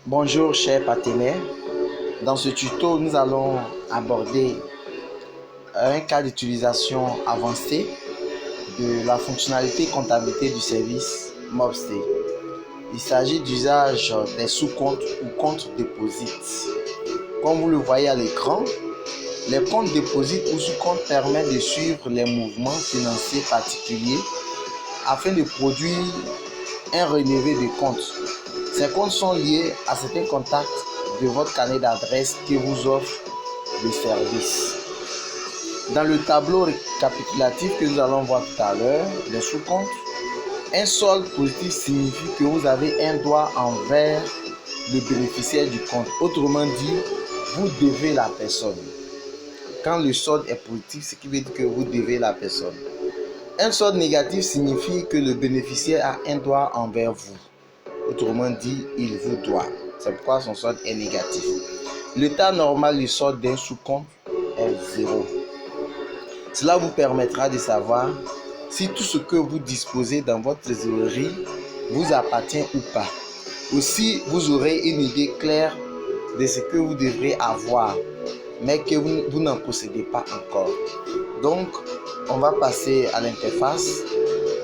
Bonjour chers partenaires, dans ce tuto nous allons aborder un cas d'utilisation avancé de la fonctionnalité comptabilité du service Mobstay. Il s'agit d'usage des sous-comptes ou comptes déposites. Comme vous le voyez à l'écran, les comptes déposites ou sous-comptes permettent de suivre les mouvements financiers particuliers afin de produire un relevé de compte. Ces comptes sont liés à certains contacts de votre carnet d'adresse que vous offre le service. Dans le tableau récapitulatif que nous allons voir tout à l'heure, les sous-comptes, un solde positif signifie que vous avez un droit envers le bénéficiaire du compte. Autrement dit, vous devez la personne. Quand le solde est positif, ce qui veut dire que vous devez la personne. Un solde négatif signifie que le bénéficiaire a un droit envers vous. Autrement dit, il vous doit. C'est pourquoi son solde est négatif. L'état normal du solde d'un sous-compte est 0. Cela vous permettra de savoir si tout ce que vous disposez dans votre trésorerie vous appartient ou pas. Aussi, vous aurez une idée claire de ce que vous devrez avoir, mais que vous n'en possédez pas encore. Donc, on va passer à l'interface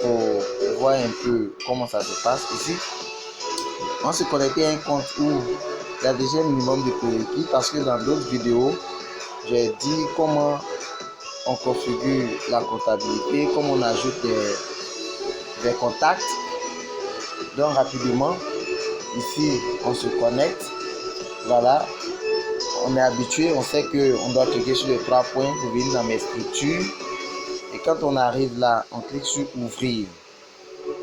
pour voir un peu comment ça se passe. Ici, on se connecter à un compte où il y a déjà un minimum de prérequis parce que dans d'autres vidéos, j'ai dit comment on configure la comptabilité, comment on ajoute des contacts. Donc rapidement, ici on se connecte. Voilà, on est habitué, on sait qu'on doit cliquer sur les 3 points pour venir dans mes structures. Et quand on arrive là, on clique sur ouvrir.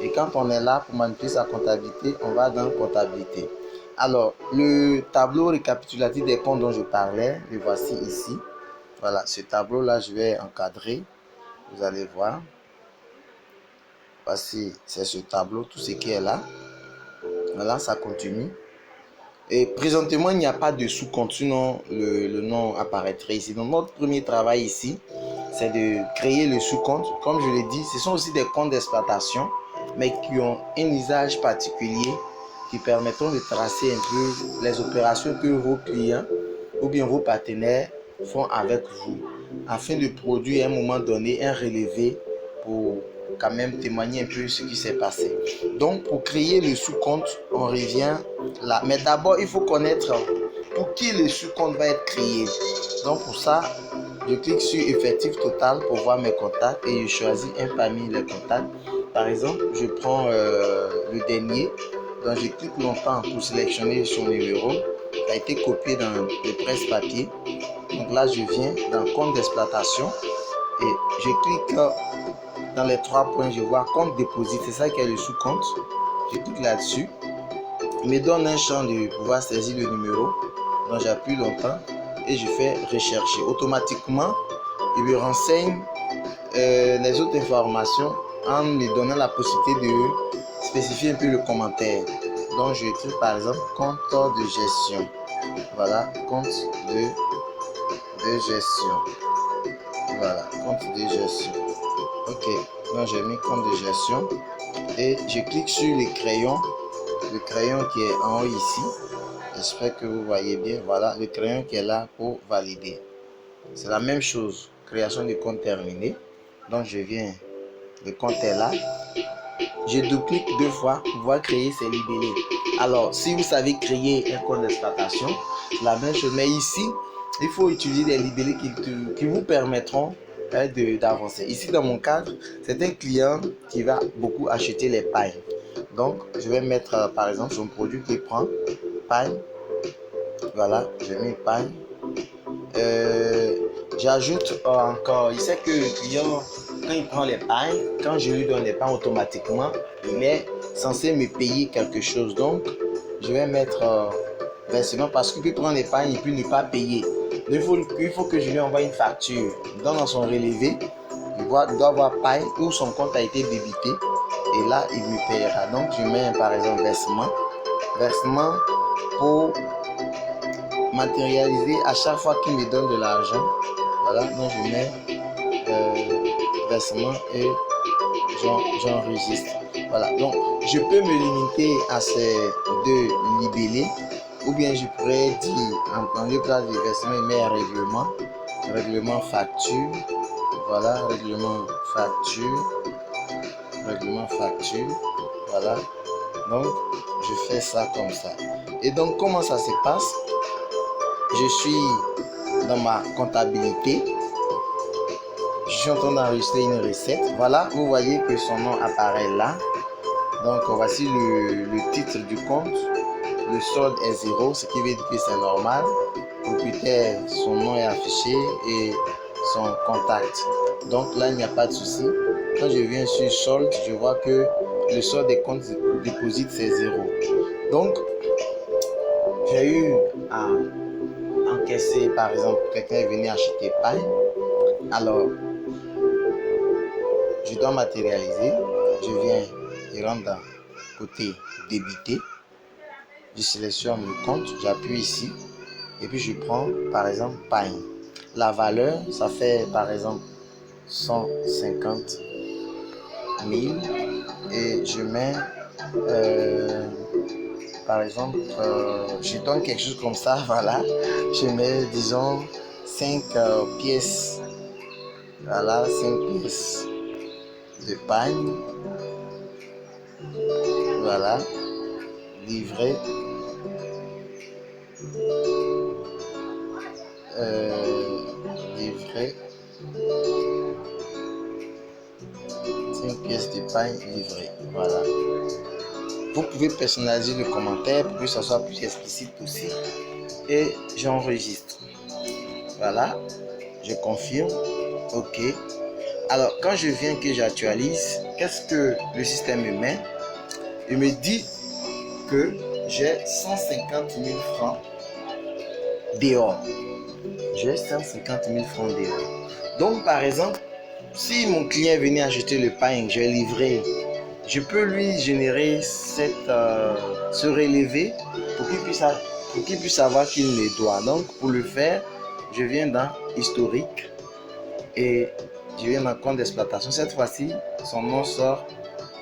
Et quand on est là pour manipuler sa comptabilité, on va dans comptabilité. Alors, le tableau récapitulatif des comptes dont je parlais, le voici ici. Voilà, ce tableau-là, je vais encadrer. Vous allez voir. Voici, c'est ce tableau, tout ce qui est là. Voilà, ça continue. Et présentement, il n'y a pas de sous-compte, sinon le nom apparaîtrait ici. Donc, notre premier travail ici, c'est de créer le sous-compte. Comme je l'ai dit, ce sont aussi des comptes d'exploitation, mais qui ont un usage particulier qui permettront de tracer un peu les opérations que vos clients ou bien vos partenaires font avec vous, afin de produire à un moment donné un relevé pour quand même témoigner un peu ce qui s'est passé. Donc, pour créer le sous-compte, on revient là. Mais d'abord, il faut connaître pour qui le sous-compte va être créé. Donc, pour ça, je clique sur effectif total pour voir mes contacts et je choisis un parmi les contacts. Par exemple, je prends le dernier. Donc, je clique longtemps pour sélectionner son numéro. Il a été copié dans le presse-papier. Donc là, je viens dans compte d'exploitation et je clique dans les 3 points. Je vois compte déposit. C'est ça qui est le sous-compte. Je clique là-dessus. Il me donne un champ de pouvoir saisir le numéro. Donc, j'appuie longtemps et je fais rechercher. Automatiquement, il me renseigne les autres informations en me donnant la possibilité de spécifier un peu le commentaire. Donc, je écris par exemple compte de gestion. Voilà, compte de gestion. Voilà, compte de gestion. Ok, donc j'ai mis compte de gestion et je clique sur le crayon qui est en haut ici. J'espère que vous voyez bien. Voilà, le crayon qui est là pour valider. C'est la même chose. Création de compte terminée. Donc je viens, le compte est là. Je double-clique 2 fois pour pouvoir créer ces libellés. Alors, si vous savez créer un compte d'exploitation, la même chose. Mais ici, il faut utiliser des libellés qui vous permettront d'avancer. Ici, dans mon cadre, c'est un client qui va beaucoup acheter les pailles. Donc, je vais mettre, par exemple, son produit qui prend paille. Voilà, je mets paille. J'ajoute encore, il sait que le client, quand il prend les pailles, quand je lui donne les pailles automatiquement, il est censé me payer quelque chose. Donc, je vais mettre versement parce qu'il peut prendre les pailles et puis ne pas payer. Il faut que je lui envoie une facture. Dans son relevé, il doit avoir paille où son compte a été débité et là, il me payera. Donc, je mets par exemple versement. Versement pour matérialiser à chaque fois qu'il me donne de l'argent. Voilà, donc je mets versement et j'enregistre. Voilà, donc je peux me limiter à ces 2 libellés Ou bien je pourrais dire, en lieu de place de versement, mais règlement facture. Voilà, règlement facture. Voilà. Donc, je fais ça comme ça. Et donc, comment ça se passe? Je suis dans ma comptabilité. Je suis en train d'enregistrer une recette. Voilà, vous voyez que son nom apparaît là. Donc, voici le titre du compte. Le solde est 0, ce qui veut dire que c'est normal. Propriétaire, son nom est affiché et son contact. Donc là, il n'y a pas de souci. Quand je viens sur solde, je vois que le solde des comptes déposite, c'est 0. Donc, j'ai eu à encaisser, par exemple, quelqu'un est venu acheter pain. Alors, je dois matérialiser. Je viens et rentre dans côté débité. Je sélectionne le compte, j'appuie ici et puis je prends par exemple pain. La valeur, ça fait par exemple 150 000 et je mets par exemple, je donne quelque chose comme ça, voilà. Je mets disons 5 pièces, voilà, 5 pièces de pain, voilà, livré. Livré 5 pièces de pain livrées, voilà. Vous pouvez personnaliser le commentaire pour que ça soit plus explicite aussi et j'enregistre, voilà, je confirme, ok. Alors quand je viens que j'actualise, qu'est-ce que le système me met? Il me dit que j'ai 150 000 francs dehors. J'ai 150 000 francs dehors. Donc par exemple, si mon client venait acheter le pain, je vais livrer, je peux lui générer ce relevé pour qu'il puisse savoir qu'il me doit. Donc pour le faire, je viens dans historique et je viens dans compte d'exploitation. Cette fois-ci, son nom sort,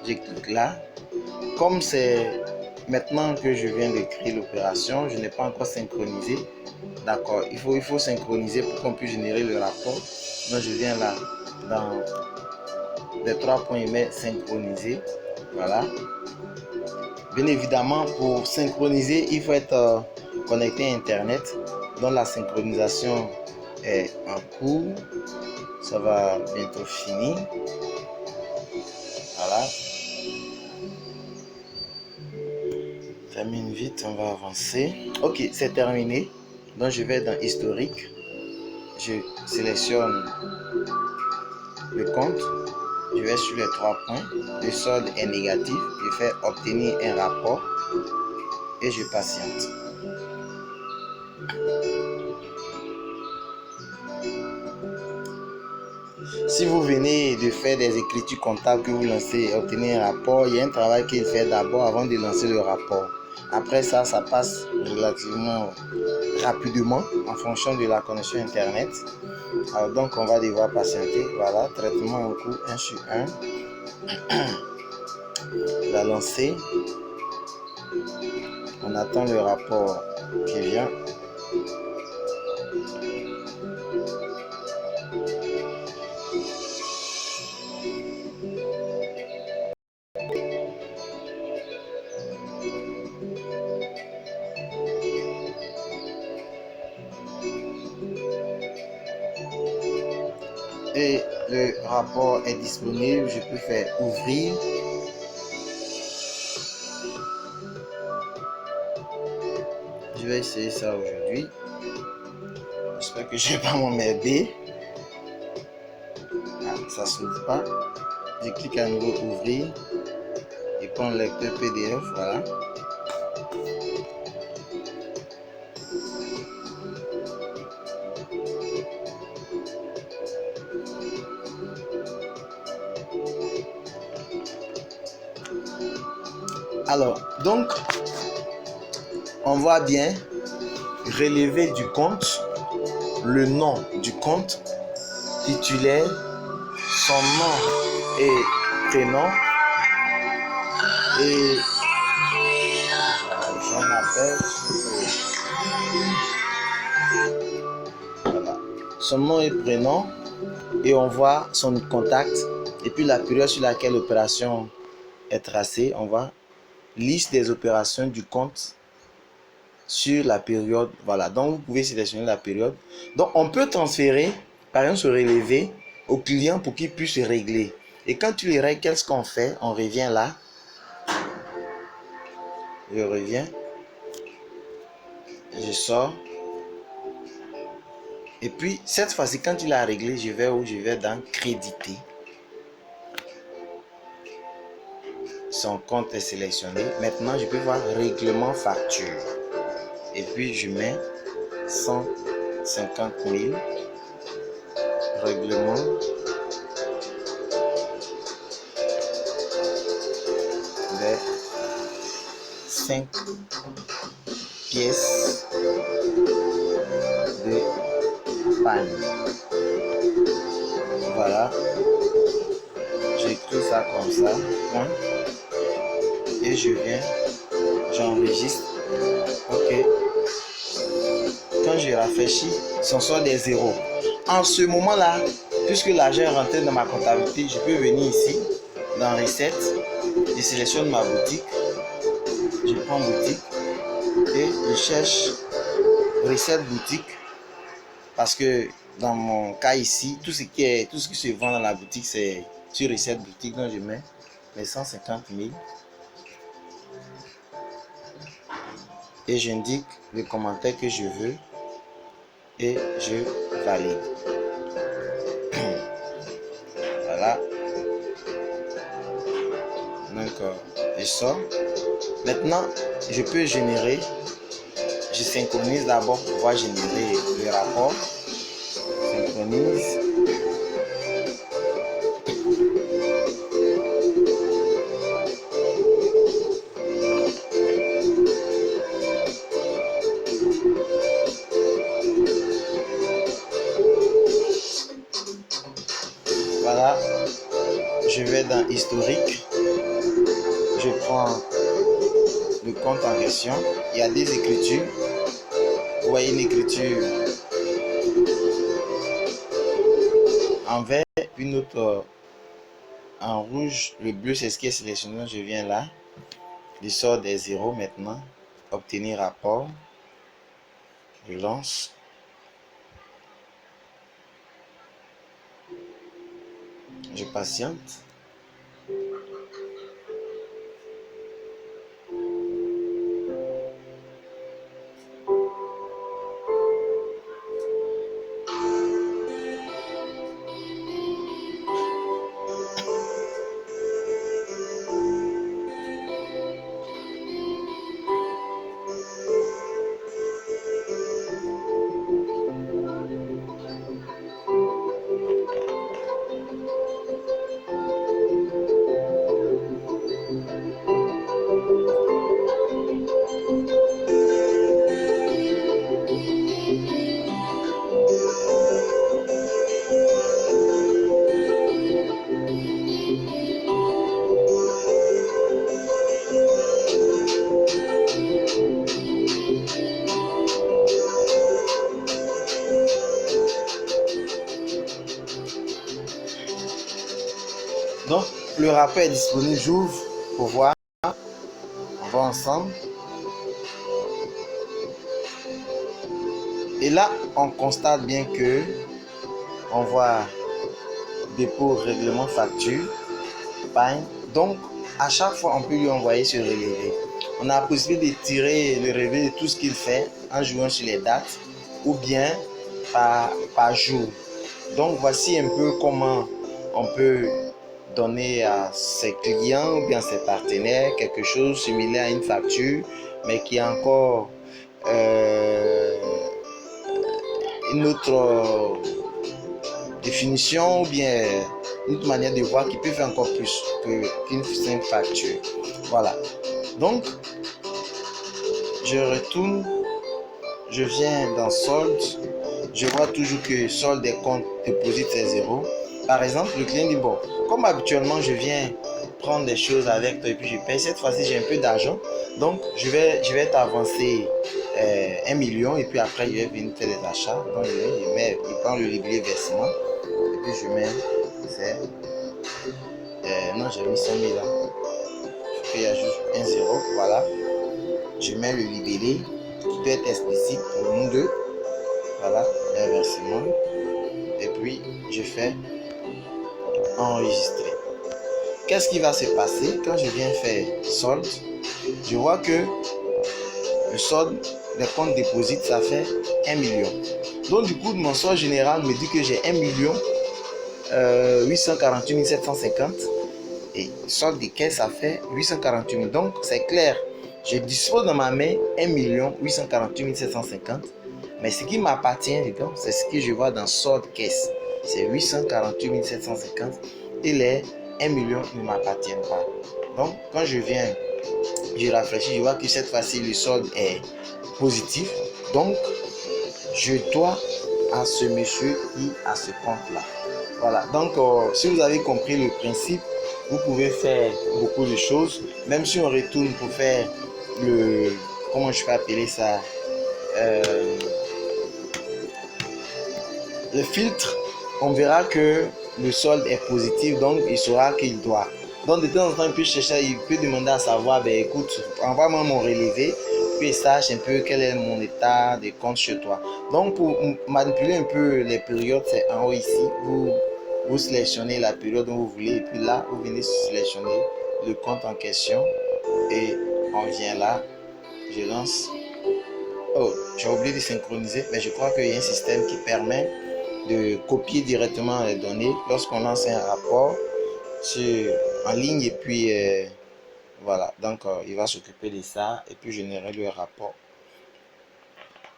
je clique là. Comme c'est maintenant que je viens de créer l'opération, je n'ai pas encore synchronisé. D'accord, il faut synchroniser pour qu'on puisse générer le rapport. Donc je viens là dans les 3 points, mais synchroniser. Voilà. Bien évidemment, pour synchroniser, il faut être connecté à Internet. Donc la synchronisation est en cours. Ça va bientôt finir. Voilà. Termine vite, on va avancer. Ok, c'est terminé. Donc je vais dans historique. Je sélectionne le compte. Je vais sur les 3 points. Le solde est négatif. Je fais obtenir un rapport et je patiente. Si vous venez de faire des écritures comptables que vous lancez et obtenir un rapport, il y a un travail qu'il fait d'abord avant de lancer le rapport. Après ça, ça passe relativement rapidement en fonction de la connexion Internet. Alors donc, on va devoir patienter. Voilà, traitement en cours 1 sur 1. La lancer. On attend le rapport qui vient. Et le rapport est disponible. Je peux faire ouvrir. Je vais essayer ça aujourd'hui. J'espère que je ne vais pas m'emmerder. Ah, ça ne s'ouvre pas. Je clique à nouveau ouvrir. Et prends le lecteur PDF. Voilà. Alors, donc, on voit bien relever du compte, le nom du compte, titulaire, son nom et prénom. Et j'en appelle Voilà. Son nom et prénom. Et on voit son contact. Et puis la période sur laquelle l'opération est tracée. On voit liste des opérations du compte sur la période. Voilà. Donc vous pouvez sélectionner la période. Donc on peut transférer, par exemple, ce relevé au client pour qu'il puisse régler. Et quand tu les règles, qu'est-ce qu'on fait? On revient là. Je reviens. Je sors. Et puis, cette fois-ci, quand il a réglé, je vais où? Je vais dans créditer. Son compte est sélectionné. Maintenant, je peux voir règlement facture. Et puis, je mets 150 000. Règlement. Des 5 pièces de panne. Voilà. J'écris ça comme ça. Hein? Et je viens. J'enregistre. OK. Quand je rafraîchis, ce sont des zéros. En ce moment-là, puisque l'argent est rentré dans ma comptabilité, je peux venir ici, dans Recettes, je sélectionne ma boutique, je prends boutique et je cherche Recette boutique, parce que dans mon cas ici, tout ce qui se vend dans la boutique, c'est sur Recette boutique, donc je mets les 150 000 et j'indique le commentaire que je veux et je valide. Voilà. Donc, je sors. Maintenant, je peux générer. Je synchronise d'abord pour pouvoir générer le rapport. Synchronise. Voilà. Je vais dans historique. Je prends le compte en question. Il y a des écritures. Vous voyez une écriture en vert, une autre en rouge. Le bleu, c'est ce qui est sélectionné. Je viens là. Je sors des zéros maintenant. Obtenir rapport. Je lance. Je patiente. Donc, le rapport est disponible. J'ouvre pour voir. On va ensemble. Et là, on constate bien que on voit dépôt, règlement, facture, pagne. Donc, à chaque fois, on peut lui envoyer ce relevé. On a la possibilité de tirer le relevé de tout ce qu'il fait en jouant sur les dates ou bien par jour. Donc, voici un peu comment on peut donner à ses clients ou bien à ses partenaires quelque chose similaire à une facture, mais qui a encore une autre définition ou bien une autre manière de voir qui peut faire encore plus qu'une simple facture. Voilà. Donc, je retourne, je viens dans solde, je vois toujours que solde des comptes déposite c'est 0. Par exemple, le client dit bon, comme habituellement je viens prendre des choses avec toi et puis je paye. Cette fois-ci, j'ai un peu d'argent. Donc, je vais t'avancer 1 million et puis après, je vais venir faire des achats. Donc, je prends le libellé versement et puis je mets, non, j'ai mis 100 000 là. Je fais juste un zéro, voilà. Je mets le libellé qui doit être explicite pour nous deux. Voilà, le versement. Et puis, je fais enregistrer. Qu'est-ce qui va se passer quand je viens faire solde? Je vois que le solde des comptes déposites, ça fait 1 million. Donc, du coup, mon solde général me dit que j'ai 1 million 848 750 et solde des caisses, ça fait 848 000. Donc, c'est clair, je dispose dans ma main 1 848 750. Mais ce qui m'appartient, c'est ce que je vois dans solde caisse. C'est 848 750 et les 1 million ne m'appartiennent pas. Donc, quand je viens, je réfléchis, je vois que cette fois-ci, le solde est positif. Donc, je dois à ce monsieur qui a ce compte-là. Voilà. Donc, si vous avez compris le principe, vous pouvez faire beaucoup de choses. Même si on retourne pour faire le... Comment je peux appeler ça le filtre, on verra que le solde est positif, donc il saura qu'il doit. Donc de temps en temps, il peut demander à savoir, ben écoute, envoie-moi mon relevé, puis sache un peu quel est mon état de compte chez toi. Donc pour manipuler un peu les périodes, c'est en haut ici, vous sélectionnez la période dont vous voulez, et puis là, vous venez sélectionner le compte en question, et on vient là, je lance. Oh, j'ai oublié de synchroniser, mais je crois qu'il y a un système qui permet de copier directement les données lorsqu'on lance un rapport en ligne et puis voilà, donc il va s'occuper de ça et puis générer le rapport.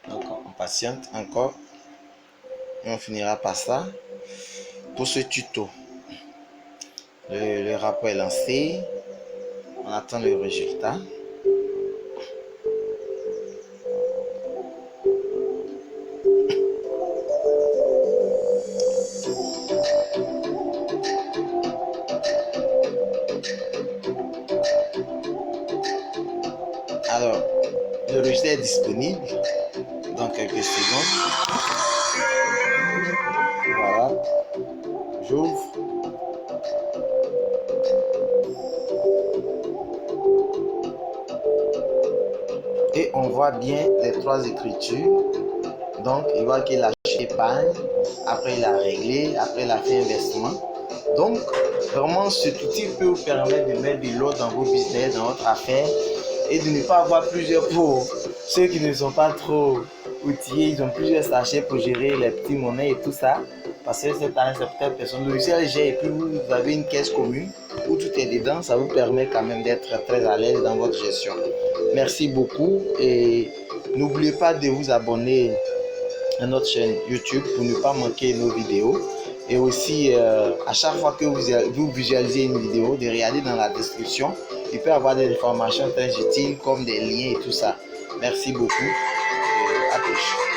Donc on patiente encore et on finira par ça. Pour ce tuto, le rapport est lancé, on attend le résultat. Alors, le résultat est disponible dans quelques secondes. Voilà, j'ouvre. Et on voit bien les trois écritures. Donc, il voit qu'il a acheté épargne, après il a réglé, après il a fait investissement. Donc, vraiment, cet outil peut vous permettre de mettre de l'ordre dans vos business, dans votre affaire et de ne pas avoir plusieurs pour ceux qui ne sont pas trop outillés. Ils ont plusieurs sachets pour gérer les petits monnaies et tout ça. Parce que cette année, c'est peut-être personne. Le logiciel gère et puis vous avez une caisse commune où tout est dedans. Ça vous permet quand même d'être très à l'aise dans votre gestion. Merci beaucoup et n'oubliez pas de vous abonner à notre chaîne YouTube pour ne pas manquer nos vidéos. Et aussi, à chaque fois que vous visualisez une vidéo, de regarder dans la description. Il peut y avoir des informations très utiles comme des liens et tout ça. Merci beaucoup et à plus.